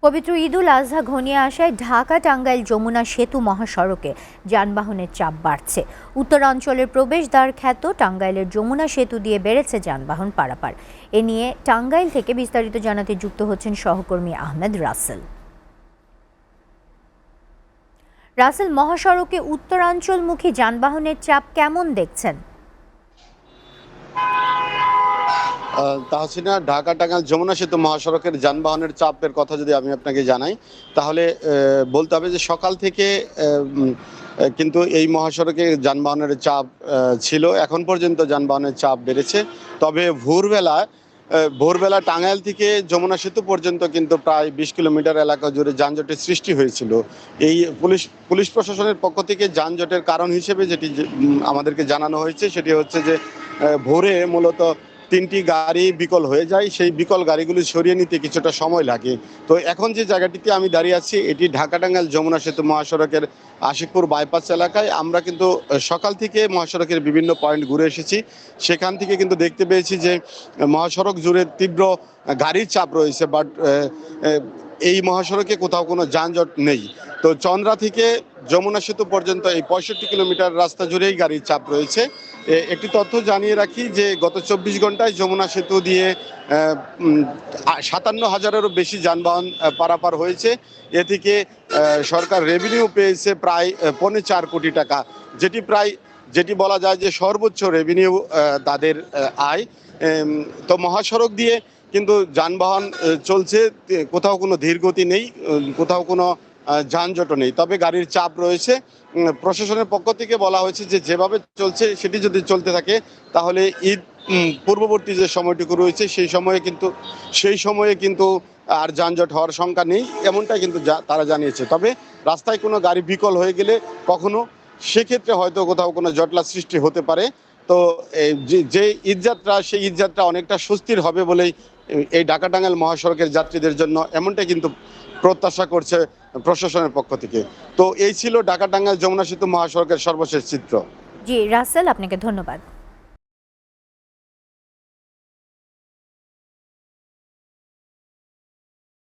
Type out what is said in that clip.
পবিত্র ঈদুল আজহা ঘনিয়ে আসায় ঢাকা টাঙ্গাইল যমুনা সেতু মহাসড়কে যানবাহনের চাপ বাড়ছে। উত্তরাঞ্চলের প্রবেশদ্বার খ্যাত টাঙ্গাইলের যমুনা সেতু দিয়ে বেড়েছে যানবাহন পারাপার। এ নিয়ে টাঙ্গাইল থেকে বিস্তারিত জানাতে যুক্ত হচ্ছেন সহকর্মী আহমেদ রাসেল। রাসেল, মহাসড়কে উত্তরাঞ্চলমুখী যানবাহনের চাপ কেমন দেখছেন? তাহসিনা, ঢাকা টাঙ্গাইল যমুনা সেতু মহাসড়কের যানবাহনের চাপের কথা যদি আমি আপনাকে জানাই, তাহলে বলতে হবে যে সকাল থেকে কিন্তু এই মহাসড়কে যানবাহনের চাপ ছিল। এখন পর্যন্ত যানবাহনের চাপ বেড়েছে। তবে ভোরবেলা টাঙ্গাইল থেকে যমুনা সেতু পর্যন্ত কিন্তু প্রায় ২০ কিলোমিটার এলাকা জুড়ে যানজটের সৃষ্টি হয়েছিল। এই পুলিশ প্রশাসনের পক্ষ থেকে যানজটের কারণ হিসেবে যেটি আমাদেরকে জানানো হয়েছে সেটি হচ্ছে যে ভোরে মূলত ৩টি গাড়ি বিকল হয়ে যায়। সেই বিকল গাড়িগুলি সরিয়ে নিতে কিছুটা সময় লাগে। তো এখন যে জায়গাটিতে আমি দাঁড়িয়ে আছি এটি ঢাকা টাঙ্গাইল যমুনা সেতু মহাসড়কের আশিকপুর বাইপাস এলাকায়। আমরা কিন্তু সকাল থেকে মহাসড়কের বিভিন্ন পয়েন্ট ঘুরে এসেছি। সেখান থেকে কিন্তু দেখতে পেয়েছি যে মহাসড়ক জুড়ে তীব্র গাড়ির চাপ রয়েছে, বাট এই মহাসড়কে কোথাও কোনো যানজট নেই। তো চন্দ্রা থেকে যমুনা সেতু পর্যন্ত এই ৬৫ কিলোমিটার রাস্তা জুড়েই গাড়ির চাপ রয়েছে। একটি তথ্য জানিয়ে রাখি যে গত ২৪ ঘন্টায় যমুনা সেতু দিয়ে ৫৭,০০০-এরও বেশি যানবাহন পারাপার হয়েছে। এ থেকে সরকার রেভিনিউ পেয়েছে প্রায় ৪.৫ কোটি টাকা, যেটি বলা যায় যে সর্বোচ্চ রেভিনিউ তাদের আয়। তো মহাসড়ক দিয়ে কিন্তু যানবাহন চলছে, কোথাও কোনো ধীরগতি নেই, কোথাও কোনো যানজটও নেই। তবে গাড়ির চাপ রয়েছে। প্রশাসনের পক্ষ থেকে বলা হয়েছে যে যেভাবে চলছে সেটি যদি চলতে থাকে তাহলে ঈদ পূর্ববর্তী যে সময়টুকু রয়েছে সেই সময়ে কিন্তু আর যানজট হওয়ার শঙ্কা নেই, এমনটাই কিন্তু তারা জানিয়েছে। তবে রাস্তায় কোনো গাড়ি বিকল হয়ে গেলে কখনো সেক্ষেত্রে হয়তো কোথাও কোনো জটলা সৃষ্টি হতে পারে। তো যে ঈদযাত্রা, সেই ঈদযাত্রা অনেকটা স্বস্তির হবে বলেই এই ঢাকা টাঙ্গাইল মহাসড়কের যাত্রীদের জন্য এমনটাই কিন্তু প্রত্যাশা করছে প্রশাসনের পক্ষ থেকে। তো এই ছিল ঢাকা টাঙ্গাইল যমুনা সেতু মহাসড়কের সর্বশেষ চিত্র। জি রাসেল, আপনাকে ধন্যবাদ।